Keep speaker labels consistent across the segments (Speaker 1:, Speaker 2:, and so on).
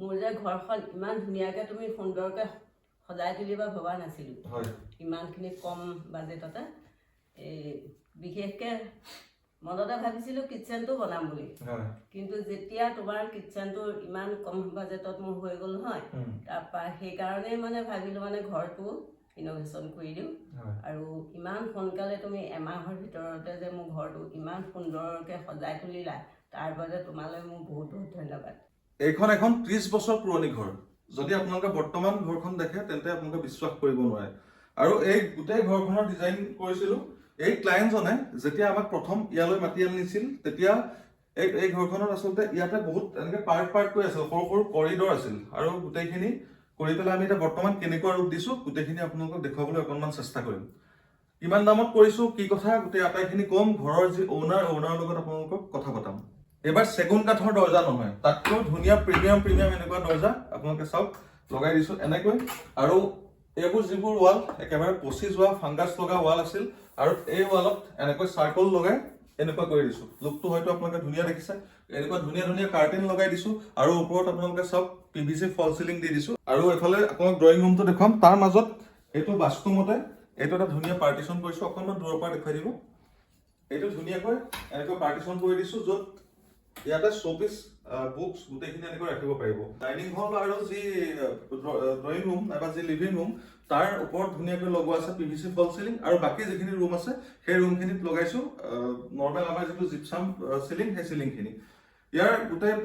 Speaker 1: মোৰ যে ঘৰখন ইমান ধুনীয়াকৈ তুমি সুন্দৰকৈ সজাই তুলিবা ভবা নাছিলোঁ। ইমানখিনি কম বাজেটতে এই বিশেষকৈ মনতে ভাবিছিলোঁ কিটচেনটো বনাম বুলি, কিন্তু যেতিয়া তোমাৰ কিটচেনটো ইমান কম বাজেটত মোৰ হৈ গ'ল নহয়, তাৰপৰা সেইকাৰণেই মানে ভাবিলোঁ মানে ঘৰটো ইন'ভেশ্যন কৰি দিওঁ। আৰু ইমান সোনকালে তুমি এমাহৰ ভিতৰতে যে মোৰ ঘৰটো ইমান সুন্দৰকৈ সজাই তুলিলা, তাৰ বাবে তোমালৈ মোৰ বহুত বহুত ধন্যবাদ।
Speaker 2: এইখন এখন 30 বছৰ পুৰণি ঘৰ। যদি আপোনালোকে বৰ্তমান ঘৰখন দেখে তেন্তে আপোনালোকে বিশ্বাস কৰিব নোৱাৰে। আৰু এই গোটেই ঘৰখনৰ ডিজাইন কৰিছিলোঁ এই ক্লায়েণ্টজনে যেতিয়া আমাক প্ৰথম ইয়ালৈ মাতি আনিছিল, তেতিয়া এই ঘৰখনত আচলতে ইয়াতে বহুত এনেকৈ পাৰ্টকৈ আছিল, সৰু সৰু কৰিডৰ আছিল। আৰু গোটেইখিনি কৰি পেলাই আমি এতিয়া বৰ্তমান কেনেকুৱা ৰূপ দিছোঁ গোটেইখিনি আপোনালোকক দেখুৱাবলৈ অকণমান চেষ্টা কৰিম। কিমান দামত কৰিছোঁ, কি কথা, গোটেই আটাইখিনি কম। ঘৰৰ যি অ'নাৰৰ লগত আপোনালোকক কথা পতাম। এবাৰ চেগুন কাঠৰ দৰ্জা নহয়, তাতকৈ ধুনীয়া প্ৰিমিয়াম এনেকুৱা দৰ্জা আপোনালোকে চাওক লগাই দিছোঁ এনেকৈ। আৰু এইবোৰ যিবোৰ ৱাল একেবাৰে পচি যোৱা ফাংগাছ লগা ৱাল আছিল, আৰু এই ৱালত এনেকৈ চাৰ্কল লগাই এনেকুৱা কৰি দিছোঁ। লুকটো হয়তো আপোনালোকে ধুনীয়া দেখিছে। এনেকুৱা ধুনীয়া ধুনীয়া কাৰ্টেন লগাই দিছোঁ, আৰু ওপৰত আপোনালোকে চাওক PVC ফল চিলিং দি দিছোঁ। আৰু এফালে আপোনাক ড্ৰয়িং ৰুমটো দেখুৱাম, তাৰ মাজত এইটো বাস্তুমতে এইটো এটা ধুনীয়া পাৰ্টিশ্যন কৰিছোঁ। অকণমান দূৰৰ পৰা দেখুৱাই দিব। এইটো ধুনীয়াকৈ এনেকৈ পাৰ্টিশ্যন কৰি দিছোঁ, য'ত ইয়াতে শ্ব'পিচ বুকছ গোটেইখিনি এনেকৈ ৰাখিব পাৰিব। ডাইনিং হল আৰু যি ড্ৰয়িং ৰুম নাইবা যি লিভিং ৰুম, তাৰ ওপৰত ধুনীয়াকৈ লগোৱা আছে PVC ফল চিলিং। আৰু বাকী যিখিনি ৰুম আছে সেই ৰুমখিনিত লগাইছোঁ নৰ্মেল আমাৰ যিটো জিপছাম চিলিং, সেই চিলিংখিনি। ইয়াৰ গোটেই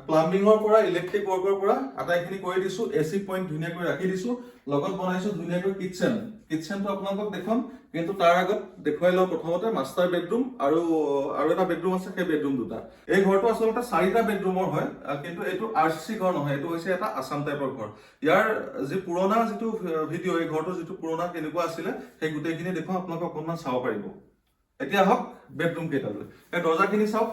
Speaker 2: প্লাম্বিঙৰ পৰা ইলেক্ট্ৰিক ৱৰ্কৰ পৰা আটাইখিনি কৰি দিছোঁ। AC পইণ্ট ধুনীয়াকৈ ৰাখি দিছোঁ। লগত বনাইছোঁ ধুনীয়াকৈ কিটচেনটো আপোনালোকক দেখুৱাম, কিন্তু তাৰ আগত দেখুৱাই লওঁ প্ৰথমতে মাষ্টাৰ বেডৰুম আৰু এটা বেডৰুম আছে, সেই বেডৰুম দুটা। এই ঘৰটো আচলতে 4টা বেডৰুমৰ হয়, কিন্তু এইটো RCC ঘৰ নহয়, এইটো হৈছে এটা আছাম টাইপৰ ঘৰ। ইয়াৰ যি পুৰণা যিটো ভিডিঅ', এই ঘৰটো যিটো পুৰণা কেনেকুৱা আছিলে সেই গোটেইখিনি দেখুৱাম, আপোনালোকে অকণমান চাব পাৰিব। এতিয়া আহক বেডৰুম কেইটালৈ। এই দৰ্জাখিনি চাওক,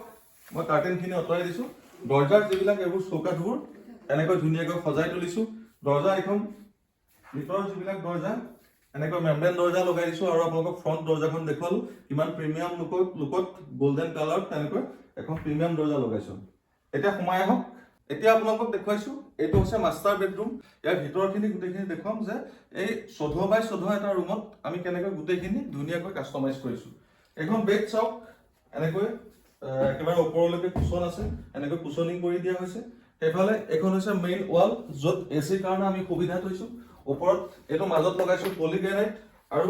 Speaker 2: মই কাৰ্টেনখিনি আঁতৰাই দিছোঁ। দৰ্জাৰ যিবিলাক এইবোৰ চৌকাঠবোৰ এনেকৈ ধুনীয়াকৈ সজাই তুলিছোঁ। দৰ্জা এখন ভিতৰৰ যিবিলাক দৰ্জা এনেকৈ মেমব্ৰেন দৰ্জা লগাই দিছোঁ। আৰু আপোনালোকক ফ্ৰণ্ট দৰ্জাখন দেখুৱালোঁ, কিমান প্ৰিমিয়াম লুকত গোল্ডেন কালাৰত তেনেকৈ এখন প্ৰিমিয়াম দৰ্জা লগাইছোঁ। এতিয়া সোমাই আহক। এতিয়া আপোনালোকক দেখুৱাইছোঁ এইটো হৈছে মাষ্টাৰ বেডৰুম। ইয়াৰ ভিতৰখিনি গোটেইখিনি দেখুৱাম যে এই 14x14 এটা ৰুমত আমি কেনেকৈ গোটেইখিনি ধুনীয়াকৈ কাষ্টমাইজ কৰিছোঁ। এখন বেড চাওক, এনেকৈ একেবাৰে ওপৰলৈকে কুচন আছে, এনেকৈ কুচনিং কৰি দিয়া হৈছে। সেইফালে এখন হৈছে মেইন ৱাল, য'ত AC কাৰণে আমি সুবিধা থৈছোঁ। ওপৰত এইটো মাজত লগাইছোঁ পলিগ্ৰেনাইট, আৰু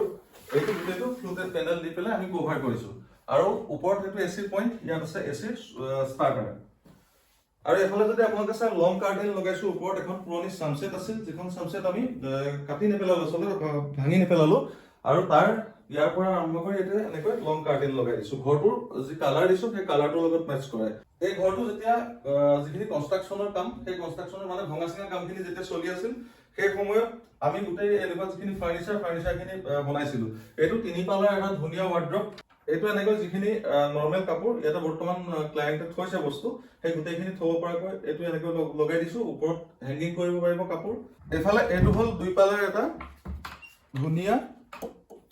Speaker 2: এইটো গোটেইটো ফ্লোটেড পেনেল দি পেলাই আমি কভাৰ কৰিছোঁ। আৰু ওপৰত সেইটো AC পইণ্ট, ইয়াত আছে AC ষ্টাৰ্টাৰ। আৰু এফালে যদি আপোনালোকে চাই লং কাৰ্টেন লগাইছোঁ। ওপৰত এখন পুৰণি ছানছেট আছিল, যিখন ছানছেট আমি কাটি নেপেলালোঁ, আচলতে ভাঙি নেপেলালোঁ। আৰু তাৰ ইয়াৰ পৰা আৰম্ভ কৰি এতিয়া এনেকৈ লং কাৰ্টেন লগাই দিছোঁ। ঘৰটোৰ যি কালাৰ দিছোঁ সেই কালাৰটোৰ লগত মেচ কৰে। এই ঘৰটো যেতিয়া যিখিনি কনষ্ট্ৰাকশ্যনৰ কাম, সেই কনষ্ট্ৰাকশ্যনৰ মানে ভঙা চিঙা কামখিনি যেতিয়া চলি আছিল, সেই সময়ত আমি গোটেই এনেকুৱা যিখিনি ফাৰ্নিচাৰখিনি বনাইছিলোঁ। এইটো 3 পাল্লাৰ এটা ধুনীয়া ৱাৰ্ড্ৰপ। এইটো এনেকৈ যিখিনি নৰ্মেল কাপোৰ ইয়াতে বৰ্তমান ক্লায়েণ্টে থৈছে বস্তু, সেই গোটেইখিনি থ'ব পৰাকৈ এইটো এনেকৈ লগাই দিছোঁ। ওপৰত হেংগিং কৰিব পাৰিব কাপোৰ। এইফালে এইটো হ'ল 2 পাল্লাৰ এটা ধুনীয়া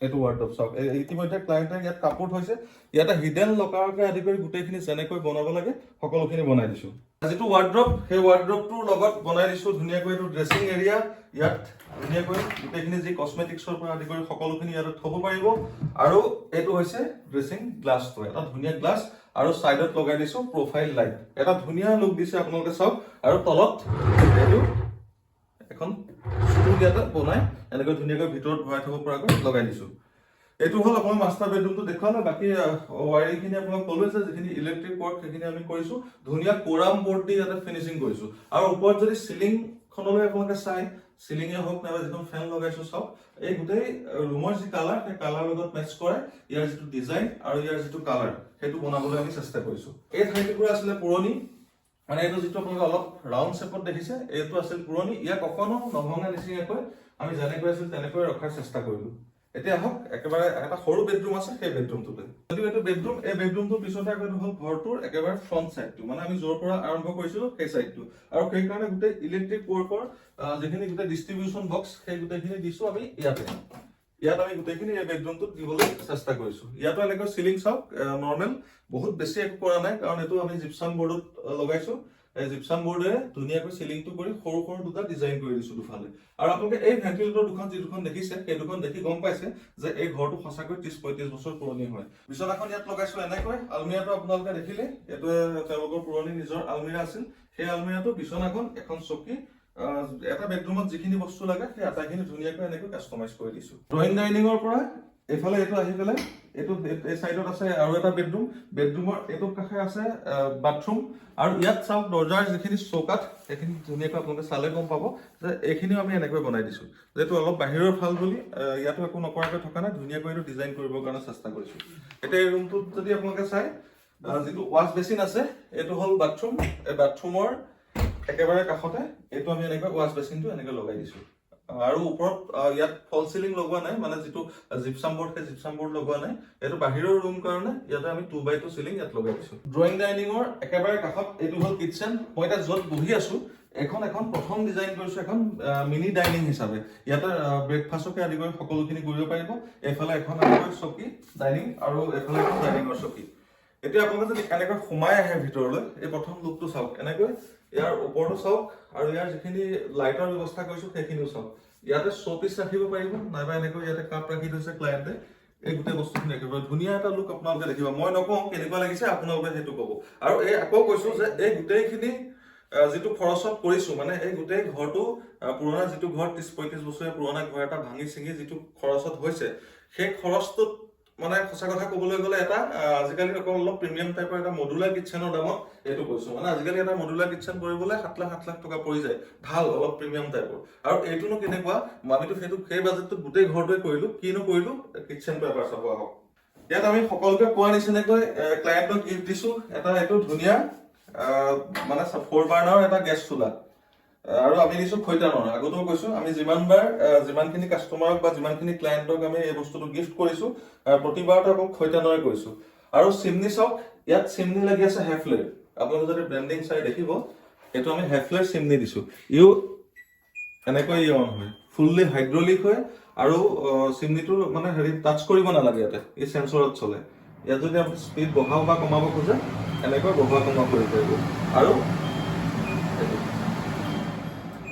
Speaker 2: এইটো ৱাৰ্ড্ৰপ চাওক। ইতিমধ্যে ক্লায়েণ্টে ইয়াত কাপোৰ থৈছে। ইয়াতে হিডেন লকাৰকে আদি কৰি গোটেইখিনি যেনেকৈ বনাব লাগে সকলোখিনি বনাই দিছোঁ। যিটো ৱাৰ্ড্ৰপ, সেই ৱাৰ্ড্ৰপটোৰ লগত বনাই দিছোঁ ধুনীয়াকৈ এইটো ড্ৰেছিং এৰিয়া। ইয়াত ধুনীয়াকৈ গোটেইখিনি যি কছমেটিক্সৰ পৰা আদি কৰি সকলোখিনি ইয়াতে থ'ব পাৰিব। আৰু এইটো হৈছে ড্ৰেছিং গ্লাছটো, এটা ধুনীয়া গ্লাছ। আৰু ছাইডত লগাই দিছোঁ প্ৰফাইল লাইট, এটা ধুনীয়া লুক দিছে আপোনালোকে চাওক। আৰু তলত এইটো এখন ষ্টুল ইয়াতে বনাই এনেকৈ ধুনীয়াকৈ ভিতৰত ভৰাই থ'ব পৰাকৈ লগাই দিছোঁ। এইটো হ'ল আপোনাৰ মাষ্টাৰ বেডৰুমটো দেখুৱালে। বাকী ৱায়াৰিংখিনি আপোনাক ক'লোৱে যে যিখিনি ইলেক্ট্ৰিক ৱৰ্ক সেইখিনি আমি কৰিছোঁ। ধুনীয়া কোৰাম বৰ্ড দি ইয়াতে ফিনিচিং কৰিছোঁ। আৰু ওপৰত যদি চিলিংখনলৈ আপোনালোকে চাই, চিলিঙে হওক নাইবা যিখন ফেন লগাইছোঁ চাওক, এই গোটেই ৰুমৰ যি কালাৰ, সেই কালাৰ লগত মেচ কৰে ইয়াৰ যিটো ডিজাইন আৰু ইয়াৰ যিটো কালাৰ, সেইটো বনাবলৈ আমি চেষ্টা কৰিছোঁ। এই ঠাইটুকুৰা আছিলে পুৰণি, মানে এইটো যিটো আপোনালোকে অলপ ৰাউণ্ড শ্বেপত দেখিছে, এইটো আছিল পুৰণি। ইয়াক অকণো নভঙা নিচিঙাকৈ আমি যেনেকৈ আছিল তেনেকৈ ৰখাৰ চেষ্টা কৰিলোঁ। এতিয়া আহক একেবাৰে এটা সৰু বেডৰুম আছে, সেই বেডৰুমটোতে। যদিও এইটো বেডৰুম, এই বেডৰুমটোৰ পিছতে আকৌ হ'ল ঘৰটোৰ একেবাৰে ফ্ৰণ্ট চাইডটো, মানে আমি য'ৰ পৰা আৰম্ভ কৰিছিলোঁ সেই চাইডটো। আৰু সেইকাৰণে গোটেই ইলেক্ট্ৰিক ৱৰ্কৰ যিখিনি গোটেই ডিষ্ট্ৰিবিউশ্যন বক্স, সেই গোটেইখিনি দিছোঁ আমি ইয়াতে। ইয়াত আমি গোটেইখিনি এই বেডৰুমটোত দিবলৈ চেষ্টা কৰিছোঁ। ইয়াতো এনেকৈ চিলিং চাওক, নৰ্মেল, বহুত বেছি একো কৰা নাই, কাৰণ এইটো আমি জিপছাম বৰ্ডত লগাইছোঁ। এই জিপছাম বৰ্ডে ধুনীয়াকৈ চিলিংটো কৰি সৰু সৰু দুটা ডিজাইন কৰি দিছো দুফালে আৰু আপোনালোকে এই ভেন্টিলেটৰ দুখন যি দুখন দেখিছে সেই দুখন দেখি গম পাইছে যে এই ঘৰটো সঁচাকৈ 30-35 বছৰ পুৰণি হয় বিছনাখন ইয়াত লগাইছো এনেকৈ আলমিৰাটো আপোনালোকে দেখিলে এইটো তেওঁলোকৰ পুৰণি নিজৰ আলমিৰা আছিল সেই আলমিৰাটো বিছনাখন এখন চকী এটা বেডৰুমত যিখিনি বস্তু লাগে সেই আটাইখিনি ধুনীয়াকৈ এনেকৈ কাষ্টমাইজ কৰি দিছো ড্ৰয়িং ডাইনিঙৰ পৰা এফালে এইটো আহি পেলাই এইটো এই সাইডত আছে আৰু এটা বেডৰুমৰ এইটো কাষে আছে বাথৰুম আৰু ইয়াত চাওক দৰ্জাৰ যিখিনি চৌকাত এইখিনি ধুনীয়াকৈ আপোনালোকে চালে গম পাব যে এইখিনিও আমি এনেকৈ বনাই দিছো যেটো অলপ বাহিৰৰ ফাল বুলি ইয়াতো একো নকৰাকৈ থকা নাই ধুনীয়াকৈ এইটো ডিজাইন কৰিবৰ কাৰণে চেষ্টা কৰিছো এতিয়া এই ৰুমটোত যদি আপোনালোকে চাই যিটো ৱাছ বেচিন আছে এইটো হ'ল বাথৰুম এই বাথৰুমৰ একেবাৰে কাষতে এইটো আমি এনেকৈ ৱাছ বেচিনটো এনেকৈ লগাই দিছো আৰু ওপৰত ইয়াত ফল সিলিং লগোৱা নাই মানে যেটো জিপছাম বৰ্ড লগোৱা নাই এটো বাহিৰৰ ৰুম কাৰণে ইয়াতে আমি 2x2 সিলিং ইয়াত লগাই দিছো ড্ৰয়িং ডাইনিঙৰ একেবাৰে কাষত এইটো হ'ল কিচেন মই এটা যত বহি আছো এখন প্ৰথম ডিজাইন কৰিছো এখন মিনি ডাইনিং হিচাপে ইয়াতে ব্ৰেকফাষ্টকে আদি কৰি সকলোখিনি কৰিব পাৰিব এফালে এখন আকৈ চকী ডাইনিং আৰু এফালে এখন ডাইনিঙৰ চকী এতিয়া আপোনালোকে যদি এনেকৈ সোমাই আহে ভিতৰলৈ এই প্ৰথম লুকটো চাওক এনেকৈ ইয়াৰ ওপৰটো চাওক আৰু ইয়াৰ যিখিনি লাইটৰ ব্যৱস্থা কৰিছো সেইখিনিও চাওক ইয়াতে শোপিস ৰাখিব পাৰিব নাইবা এনেকৈ ইয়াতে কাপ ৰাখি থৈছে ক্লায়েন্টে এই গোটেই বস্তুখিনি একেবাৰে ধুনীয়া এটা লুক আপোনালোকে দেখিব মই নকওঁ কেনেকুৱা লাগিছে আপোনালোকে সেইটো ক'ব আৰু এই আকৌ কৈছো যে এই গোটেইখিনি যেটো খৰচত কৰিছো মানে এই গোটেই ঘৰটো পুৰণা যেটো ঘৰ 30-35 বছৰীয়া পুৰণা ঘৰ এটা ভাঙি চিঙি যেটো খৰচত হৈছে সেই খৰচটো মানে সঁচা কথা ক'বলৈ গ'লে এটা আজিকালি অলপ প্ৰিমিয়াম টাইপৰ এটা মডুলাৰ কিচেনৰ দামত এইটো কৈছো মানে আজিকালি এটা মডুলাৰ কিচেন কৰিবলৈ 7 লাখ টকা পৰি যায় ভাল অলপ প্ৰিমিয়াম টাইপৰ আৰু এইটোনো কেনেকুৱা আমিতো সেই বাজেটটো গোটেই ঘৰটোৱে কৰিলো কিনো কৰিলো কিচেনটো এবাৰ চাব আহক ইয়াত আমি সকলোকে কোৱা নিচিনাকৈ ক্লায়েন্টক গিফট দিছো এটা এইটো ধুনীয়া মানে 4 বাৰ্ণাৰ এটা গেছ চুলা আৰু আমি দিছো খৈতানৰ আগতেও কৈছো আমি যিমানখিনি কাস্টমাৰক বা যিমানখিনি ক্লায়েন্টক আমি এই বস্তুটো গিফট কৰিছো প্ৰতিবাৰতে আকৌ খৈতানৰে কৰিছো আৰু চিমনি চাওক ইয়াত চিমনি লাগি আছে হেফলেৰ আপোনালোকে যদি ব্লেন্ডিং চাই দেখিব এটো আমি হেফলেৰ চিমনি দিছো ইউ এনেকৈ অন হয় ফুললি হাইড্ৰলিক হয় আৰু চিমনিটো মানে হেৰি টাচ কৰিব নালাগে ইয়াতে এই সেন্সৰত চলে ইয়াত যদি আপুনি স্পিড বঢ়াও বা কমাব খোজে এনেকৈ বঢ়োৱা কমা কৰিব পাৰিব আৰু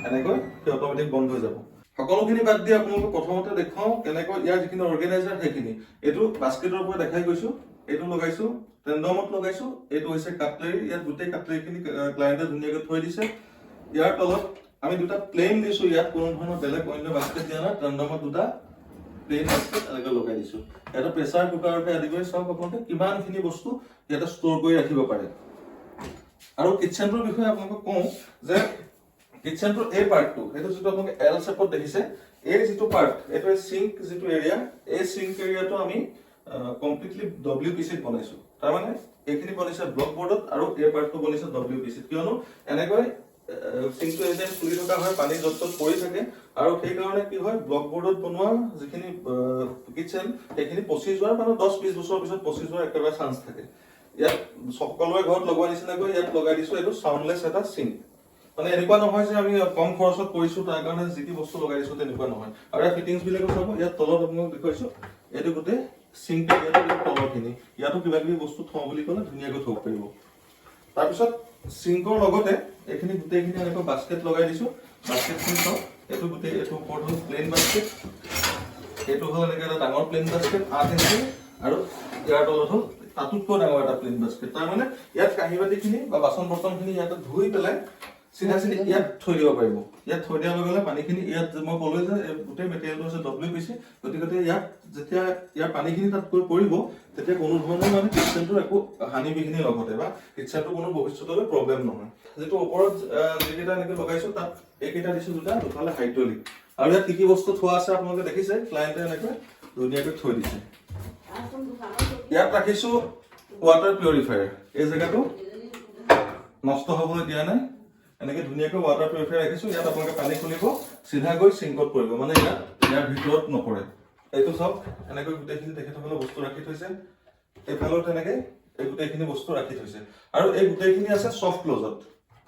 Speaker 2: এনেকৈ অটোমেটিক বন্ধ হৈ যাব সকলোখিনি বাদ দি আপোনালোকক প্ৰথমতে দেখাও কেনেকৈ ইয়াৰ যিখিনি অৰ্গেনাইজাৰ সেইখিনি এইটো বাস্কেটৰ পৰা দেখাই গৈছো এইটো লগাইছো টেন্ডমত লগাইছো এইটো হৈছে কাটলেৰী ইয়াত গোটেই কাটলেৰীখিনি ক্লায়েন্টে ধুনীয়াকৈ থৈ দিছে ইয়াৰ তলত আমি দুটা প্লেন দিছো ইয়াত কোনো ধৰণৰ বেলেগ অন্য বাস্কেট দিয়া নাই টেন্ডমত দুটা প্লেন বাস্কেট এনেকৈ লগাই দিছো এটা প্ৰেছাৰ কুকাৰতে আদি কৰি চাওক আপোনালোকে কিমানখিনি বস্তু ইয়াতে ষ্ট'ৰ কৰি ৰাখিব পাৰে আৰু কিচেনটোৰ বিষয়ে আপোনালোকক কওঁ যে কিচেনটোৰ এই পাৰ্টটো এটো যেটো আপোনালোকে এল শেপত দেখিছে এই যেটো পাৰ্ট এটো সিঙ্ক যেটো এৰিয়া এই সিঙ্ক এৰিয়াটো আমি কমপ্লিটলি ডব্লিউপিসি বনাইছো তাৰ মানে এইখিনি বনাইছে ব্লক বৰ্ডত আৰু এই পাৰ্টটো বনাইছে ডব্লিউপিসি কিয়নো এনেকৈ সিঙ্কটো এজেন খুলি থকা হয় পানী যত পৰি থাকে আৰু সেই কাৰণে কি হয় ব্লক বৰ্ডত বনোৱা যিখিনি কিচেন সেইখিনি পচি যোৱাৰ মানে 10-20 বছৰ পিছত পচি যোৱাৰ একেবাৰে চান্স থাকে ইয়াত সকলোৰে ঘৰত লগোৱা নিচিনাকৈ ইয়াত লগাই দিছো এইটো সাউন্ডলেস এটা সিঙ্ক মানে এনেকুৱা নহয় যে আমি কম খৰচত কৰিছো তাৰ কাৰণে যিটি বস্তু লগাই দিছো তেনেকুৱা নহয় আৰু এই ফিটিংছ বিলাকো চাব ইয়াত তলত আপোনাক দেখুৱাইছো এটো গোটে সিঙ্ক এৰিয়াটো তলৰখিনি ইয়াতো কিবা কিবি বস্তু থওঁ বুলি ক'লে ধুনীয়াকৈ থব পাৰিব তাৰ পিছত সিঙ্কৰ লগতে এইখিনি গোটেইখিনি এনেকৈ বাস্কেট লগাই দিছো বাস্কেটখিনি চাওক এটো গোটেই এটো ওপৰত হ'ল প্লেন বাস্কেট এটো হ'ল এনেকৈ এটা ডাঙৰ প্লেন বাস্কেট 8 ইঞ্চি আৰু ইয়াৰ তলত হ'ল তাতোতকৈ ডাঙৰ এটা প্লেন বাস্কেট তাৰ মানে ইয়াত কাঁহী বাতিখিনি বা বাচন বৰ্তনখিনি ইয়াতে ধুই পেলাই সিধা ইয়াত থৈ দিব পাৰিব ইয়াত থৈ দিয়াৰ লগে লগে পানীখিনি ইয়াত মই ক'লো যে গোটেই মেটেৰিয়েলটো আছে ডব্লিউপিসি গতিকে ইয়াত যেতিয়া ইয়াৰ পানীখিনি তাত গৈ পৰিব তেতিয়া কোনো ধৰণৰ মানে কিচেনটোৰ একো হানি বিঘিনি নহতে বা কিচেনটো কোনো ভৱিষ্যতলৈ প্ৰব্লেম নহয় যেটো ওপৰত যেটা এনেকৈ লগাইছো তাত এইকেইটা দিছো দুফালে হাইড্ৰলিক আৰু ইয়াত কি বস্তু থোৱা আছে আপোনালোকে দেখিছে ক্লায়েন্টে এনেকৈ ধুনীয়াকৈ থৈ দিছে ইয়াত ৰাখিছো ৱাটাৰ পিউৰিফায়াৰ এই জেগাটো নষ্ট হ'বলৈ দিয়া নাই এনেকৈ ধুনীয়াকৈ ৱাটাৰ পিউৰিফায়াৰ ৰাখিছো ইয়াত আপোনালোকে পানী খুলিব সিধা গৈ সিঙ্কত পৰিব মানে ইয়াৰ ভিতৰত নপৰে এইটো সব এনেকৈ গোটেইখিনি তেখেতসকলে বস্তু ৰাখি থৈছে এইফালত এনেকৈ এই গোটেইখিনি বস্তু ৰাখি থৈছে আৰু এই গোটেইখিনি আছে সফট ক্লোজত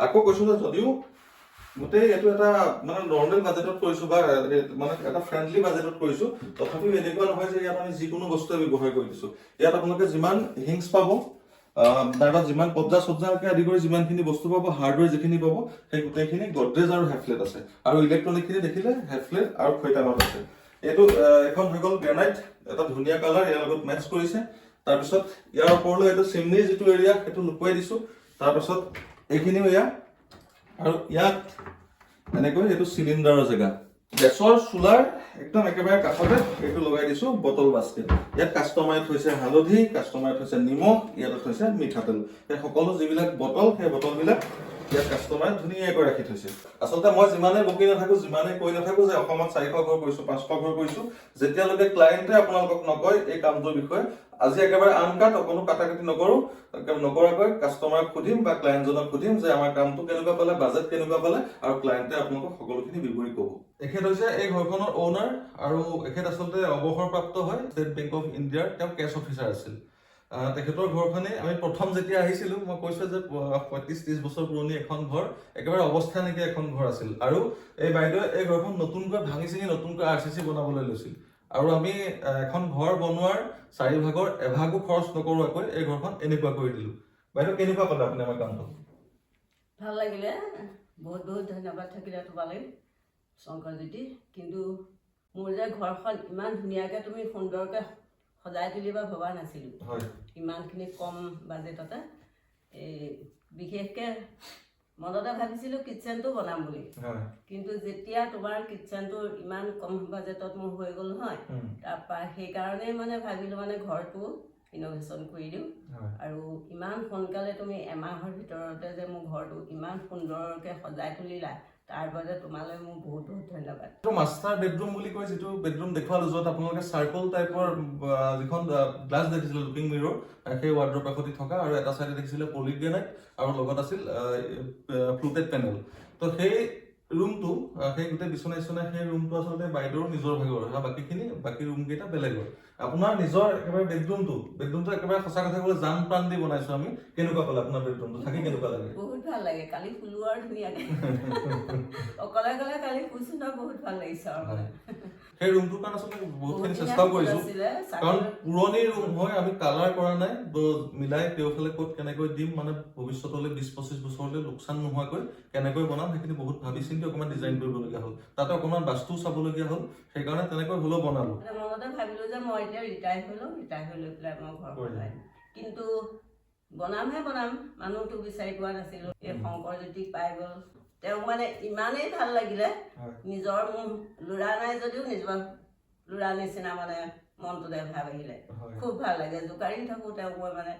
Speaker 2: আকৌ কৈছো যে যদিও গোটেই এটো এটা মানে নৰ্মেল বাজেটত কৰিছো বা মানে এটা ফ্ৰেন্ডলি বাজেটত কৰিছো তথাপিও এনেকুৱা নহয় যে ইয়াত আমি যিকোনো বস্তু ব্যৱহাৰ কৰি দিছো ইয়াত আপোনালোকে যিমান হিংস পাব নাইবা যিমান কব্জা চব্জাকে আদি কৰি যিমানখিনি বস্তু পাব, হাৰ্ডৱেৰ যিখিনি পাব, সেই গোটেইখিনি গডৰেজ আৰু হেফলেট আছে। আৰু ইলেক্ট্ৰনিকখিনি দেখিলে হেফলেট আৰু খৈতানত আছে। এইটো এখন হৈ গ'ল গ্ৰেনাইট, এটা ধুনীয়া কালাৰ, ইয়াৰ লগত মেটচ কৰিছে। তাৰপিছত ইয়াৰ ওপৰলৈ এইটো চিমনিৰ যিটো এৰিয়া সেইটো লুকুৱাই দিছো। তাৰপিছত এইখিনিও এয়া, আৰু ইয়াত এনেকৈ এইটো চিলিণ্ডাৰৰ জেগা। গেছৰ চুলাৰ একদম একেবাৰে কাষতে এইটো লগাই দিছো বটল বাস্কেট। ইয়াত কাষ্টমাৰে থৈছে হালধি, কাষ্টমাৰে থৈছে নিমখ, ইয়াত থৈছে মিঠাতেল। এই সকলো যিবিলাক বটল, সেই বটলবিলাক ইয়াত কাষ্টমাৰে ধুনীয়াকৈ ৰাখি থৈছে। আচলতে মই যিমানেই বকি নাথাকো, যিমানেই কৈ নাথাকো যে অসমত 400 ঘৰ কৰিছো, 500 ঘৰ কৰিছো, যেতিয়ালৈকে ক্লায়েণ্টে আপোনালোকক নকয় এই কামটোৰ বিষয়ে, আজি একেবাৰে আনকাট, কোনো কাটাকাটি নকৰাকৈ কাষ্টমাৰক সুধিম বা ক্লায়েণ্টজনক সুধিম যে আমাৰ কামটো কেনেকুৱা পালে, বাজেট কেনেকুৱা পালে, আৰু ক্লায়েণ্টে আপোনালোকক সকলোখিনি বিৱৰি ক'ব। এখেত হৈছে এই ঘৰখনৰ অ'নাৰ, আৰু এখেত আচলতে অৱসৰপ্ৰাপ্ত হয় ষ্টেট বেংক অফ ইণ্ডিয়াৰ তেওঁ কেছ অফিচাৰ আছিল। তেখেতৰ ঘৰখনেই আমি প্ৰথম যেতিয়া আহিছিলো, মই কৈছো যে 35-30 বছৰ পুৰণি এখন ঘৰ, একেবাৰে অৱস্থা নাইকিয়া এখন ঘৰ আছিল। আৰু এই বাইদেৱে এই ঘৰখন নতুনকৈ ভাঙি চিঙি নতুনকৈ RCC বনাবলৈ লৈছিল। আৰু আমি এখন ঘৰ বনোৱাৰ 4 ভাগৰ এভাগো খৰচ নকৰোৱাকৈ এই ঘৰখন এনেকুৱা কৰি দিলো। বাইদেউ কেনেকুৱা পালে আপুনি আমাৰ কামটো?
Speaker 1: ভাল লাগিলে, বহুত বহুত ধন্যবাদ থাকিলে তোমালৈ শংকৰজ্যোতি। কিন্তু মোৰ যে ঘৰখন ইমান ধুনীয়াকৈ তুমি সুন্দৰকৈ সজাই তুলিবা ভবা নাছিলোঁ। ইমানখিনি কম বাজেটতে। এই বিশেষকৈ মনতে ভাবিছিলোঁ কিটচেনটো বনাম বুলি, কিন্তু যেতিয়া তোমাৰ কিটচেনটো ইমান কম বাজেটত মোৰ হৈ গ'ল নহয়, তাৰপৰা সেইকাৰণেই মানে ভাবিলোঁ মানে ঘৰটো ইন'ভেশ্যন কৰি দিওঁ। আৰু ইমান সোনকালে তুমি এমাহৰ ভিতৰতে যে মোৰ ঘৰটো ইমান সুন্দৰকৈ সজাই তুলিলা, তাৰ বাবে তোমালৈ মোৰ বহুত বহুত ধন্যবাদ।
Speaker 2: মাষ্টাৰ বেডৰুম বুলি কয় যিটো বেডৰুম দেখুৱালো, য'ত আপোনালোকে চাৰ্কল টাইপৰ যিখন গ্লাছ দেখিছিলে লুকিং মিৰৰ, সেই ৱাৰ্ডৰ কাষতে থকা, আৰু এটা চাইডে দেখিছিলে পলিগ্ৰেনাইট, আৰু লগত আছিল ফ্লুটেড পেনেল। তো সেই ৰুমটো, সেই গোটেই বিচনা সেই ৰুমটো আচলতে বাইদেউৰ নিজৰ ভাগৰ, বাকী ৰুম কেইটা বেলেগৰ। আপোনাৰ নিজৰ একেবাৰে বেডৰুমটো একেবাৰে সঁচা কথা ক'লে জান প্ৰাণ দি বনাইছো আমি। কেনেকুৱা পালে আপোনাৰ বেডৰুমটো থাকি, কেনেকুৱা লাগে?
Speaker 1: বহুত ভাল লাগে, কালি শুলো আৰু ধুনীয়াকৈ অকলে কালি শুইছো ন, বহুত ভাল লাগিছে। আৰু
Speaker 2: সেই ৰুমটোৰ কাৰণে আচলতে বহুতখিনি চেষ্টাও কৰিছো, কাৰণ পুৰণি ৰুম হয়, আমি কালাৰ কৰা নাই, মিলাই তেওঁফালে ক'ত কেনেকৈ দিম, মানে ভৱিষ্যতলৈ 20-25 বছৰলৈ লোকচান নোহোৱাকৈ কেনেকৈ বনাম, সেইখিনি বহুত ভাবি চিন্তি অকণমান ডিজাইন কৰিবলগীয়া হ'ল। তাতে অকণমান বাস্তুও চাবলগীয়া হ'ল, সেইকাৰণে তেনেকৈ হ'লেও বনালো।
Speaker 1: মনতে ভাবিলো যে মই এতিয়া ৰিটায়াৰ হৈ লৈ পেলাই মই ঘৰ বনাই, কিন্তু বনাম, মানুহটো বিচাৰি পোৱা নাছিলো। এই শংকৰজ্যোতিক পাই গ'ল, তেওঁক মানে ইমানেই ভাল লাগিলে, নিজৰ মোৰ ল'ৰা নাই যদিও নিজৰ ল'ৰা নিচিনা মানে মনটোতে ভাৱ আহিলে। খুব ভাল লাগে, জোকাৰি থাকোঁ তেওঁক মই মানে।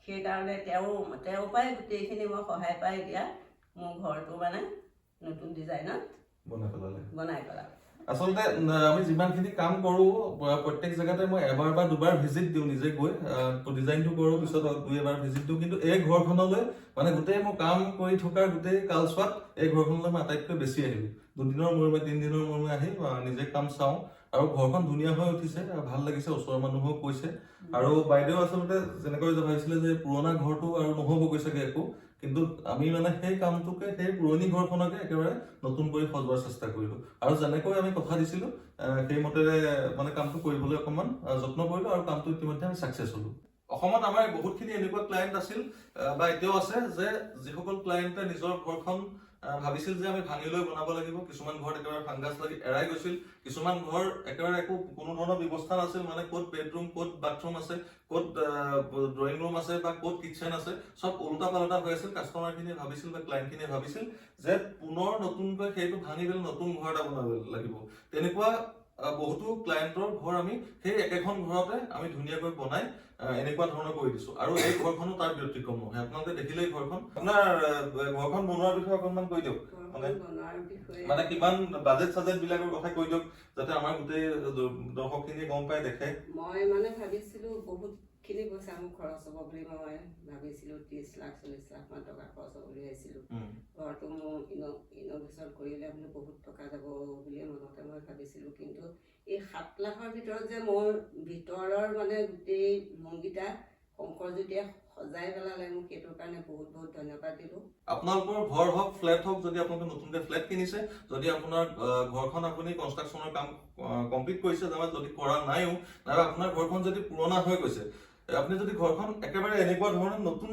Speaker 1: সেইকাৰণে তেওঁৰ পৰাই গোটেইখিনি মই সহায় পাই এতিয়া মোৰ ঘৰটো মানে নতুন ডিজাইনত বনাই পেলাম।
Speaker 2: আচলতে আমি যিমানখিনি কাম কৰো, প্ৰত্যেক জেগাতে মই এবাৰ বা দুবাৰ ভিজিট দিওঁ নিজে গৈ, ডিজাইনটো কৰো, পিছত 2-এবাৰ ভিজিট দিওঁ। কিন্তু এই ঘৰখনলৈ মানে গোটেই মই কাম কৰি থকাৰ গোটেই কালচোৱাত এই ঘৰখনলৈ মই আটাইতকৈ বেছি আহিলো। 2 দিনৰ মূৰে 3 দিনৰ মূৰে আহি নিজে কাম চাওঁ, আৰু ঘৰখন ধুনীয়া হৈ উঠিছে, ভাল লাগিছে, ওচৰৰ মানুহেও কৈছে। আৰু বাইদেউ আচলতে যেনেকৈ ভাবিছিলে যে পুৰণা ঘৰটো আৰু নহ'বগৈ চাগে একো, কিন্তু আমি মানে সেই কামটোকে, সেই পুৰণি ঘৰখনকে একেবাৰে নতুন কৰি সজোৱাৰ চেষ্টা কৰিলো। আৰু যেনেকৈ আমি কথা দিছিলো সেইমতেৰে মানে কামটো কৰিবলৈ অকণমান যত্ন কৰিলো, আৰু কামটো ইতিমধ্যে আমি ছাকচেছ হলো। অসমত আমাৰ বহুতখিনি এনেকুৱা ক্লায়েণ্ট আছিল বা এতিয়াও আছে, যে যিসকল ক্লায়েণ্টে নিজৰ ঘৰখন ভাবিছিল যে আমি ভাঙি লৈ বনাব লাগিব। কিছুমান ঘৰত একেবাৰে ফাংগাছ লাগি এৰাই গৈছিল, কিছুমান ঘৰ একেবাৰে কোনো ধৰণৰ ব্যৱস্থা নাছিল, মানে ক'ত বেডৰুম, ক'ত বাথৰুম আছে, ক'ত ড্ৰয়িং ৰুম আছে, বা ক'ত কিটচেন আছে, চব ওলোটা পালোটা হৈ আছিল। কাষ্টমাৰখিনিয়ে ভাবিছিল বা ক্লায়েণ্টখিনিয়ে ভাবিছিল যে পুনৰ নতুনকৈ সেইটো ভাঙি পেলাই নতুন ঘৰ এটা বনাব লাগিব। তেনেকুৱা বহুতো ক্লায়েণ্টৰ ঘৰ আমি সেই একেখন ঘৰতে আমি ধুনীয়াকৈ বনাই এনেকুৱা ধৰণৰ কৰি দিছো। আৰু এই ঘৰখনো তাৰ ব্যতিক্ৰম নহয়। আপোনালোকে দেখিলে ঘৰখন, আপোনাৰ ঘৰখন বনোৱাৰ বিষয়ে অকণমান কৈ দিয়ক, মানে কিমান বাজেট চাজেট বিলাকৰ কথা কৈ দিয়ক, যাতে আমাৰ গোটেই দৰ্শকখিনিয়ে গম পাই দেখে।
Speaker 1: মই মানে ভাবিছিলো বহুতখিনি পইচা মোৰ খৰচ হ'ব বুলি, মই ভাবিছিলো 30 লাখ 40 লাখ মান টকা খৰচ হ'ব বুলি ভাবিছিলো। ঘৰটো মোৰ ইন'ভেশ্যন কৰিলে বোলো বহুত টকা যাব বুলিয়ে মনতে মই ভাবিছিলো। কিন্তু এই 7 লাখৰ ভিতৰত যে মোৰ ভিতৰৰ মানে গোটেই ৰুমকেইটা শংকৰজ্যোতিয়ে সজাই পেলালে, মোক সেইটোৰ কাৰণে বহুত বহুত ধন্যবাদ দিলো।
Speaker 2: আপোনালোকৰ ঘৰ হওক, ফ্লেট হওক, যদি আপোনালোকে নতুনকৈ ফ্লেট কিনিছে, যদি আপোনাৰ ঘৰখন আপুনি কনষ্ট্ৰাকশ্যনৰ কাম কমপ্লিট কৰিছে, যদি কৰা নাইও, নাইবা আপোনাৰ ঘৰখন যদি পুৰণা হৈ গৈছে, আপুনি যদি ঘৰখন একেবাৰে এনেকুৱা ধৰণে নতুন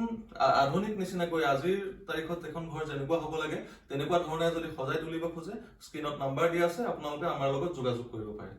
Speaker 2: আধুনিক নিচিনাকৈ আজিৰ তাৰিখত এখন ঘৰ যেনেকুৱা হ'ব লাগে তেনেকুৱা ধৰণে যদি সজাই তুলিব খোজে স্ক্ৰীনত নাম্বাৰ দিয়া আছে আপোনালোকে আমাৰ লগত যোগাযোগ কৰিব পাৰে